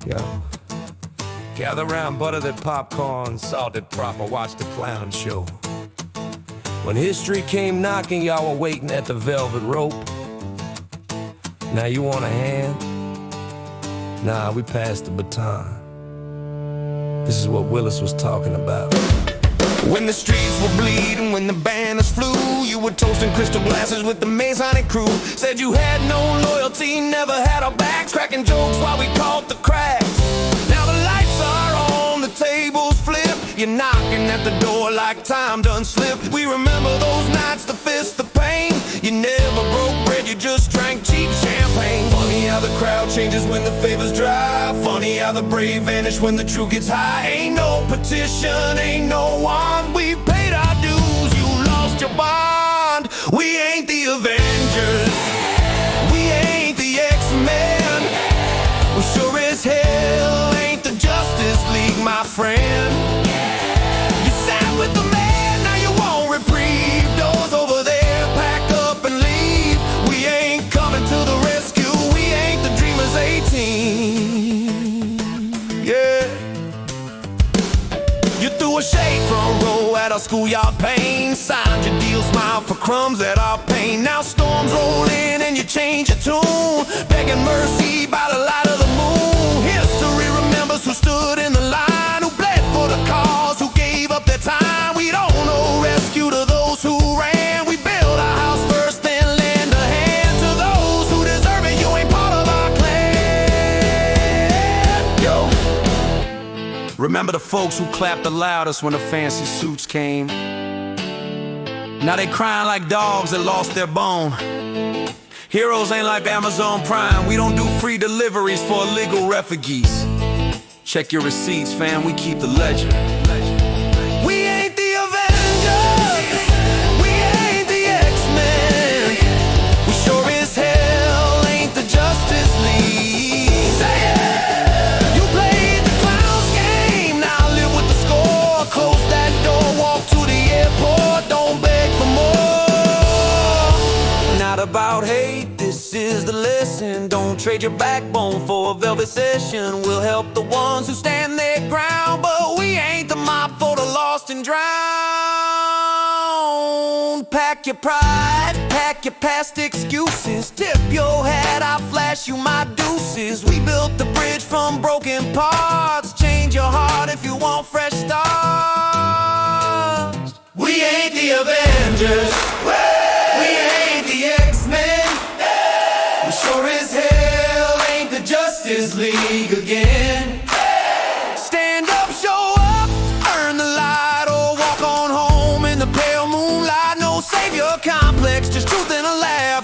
Yeah. Gather round, butter that popcorn, salted proper, watch the clown show. When history came knocking, y'all were waiting at the velvet rope. Now you want a hand? Nah, we passed the baton. This is what Willis was talking about. When the streets were bleeding, when the banners flew, you were toasting crystal glasses with the Masonic crew. Said you had no loyalty, never had our backs, cracking jokes while we caught the cracks. Now the lights are on, the tables flip. You're knocking at the door like time done slipped. We remember those nights, the fist, the pain. You never broke bread, you just drank cheap champagne. Funny how the crowd changes when the favors dry. Funny how the brave vanish when the truth gets high. Ain't no petition, ain't no one. We paid our dues, you lost your bond. We ain't the Avengers, we ain't the X-Men. We sure as hell ain't the Justice League, my friend. You sat with the man, now you won't reprieve. Doors over there, pack up and leave. We ain't coming to the rescue, we ain't the Dreamers 18. Yeah. You threw a shade front row at our schoolyard pain. Signed your deal, smiled for crumbs at our pain. Now storms roll in and you change your tune, begging mercy by the light of the moon. History remembers who stood in the line, who bled for the cause, who gave up their time. We don't owe rescue to those who ran. We build our house first, then lend a hand to those who deserve it. You ain't part of our clan. Yo. Remember the folks who clapped the loudest when the fancy suits came? Now they crying like dogs that lost their bone. Heroes ain't like Amazon Prime. We don't do free deliveries for illegal refugees. Check your receipts, fam, we keep the ledger. We ain't the Avengers, we ain't the X-Men. We sure as hell ain't the Justice League. Say it! You played the clown's game, now live with the score. Close that door, walk to the airport, don't beg for more. Not about hate, this is the lesson. Don't trade your backbone for a velvet session. We'll help the ones who stand their ground, but we ain't the mob for the lost and drowned. Pack your pride, pack your past excuses. Tip your hat, I'll flash you my deuces. We built the bridge from broken parts. Change your heart if you want fresh starts. We ain't the Avengers, we ain't the X-Men. We sure as hell ain't the Justice League again. Stand up, show up, earn the light, or walk on home in the pale moonlight. No savior complex, just truth in a lab.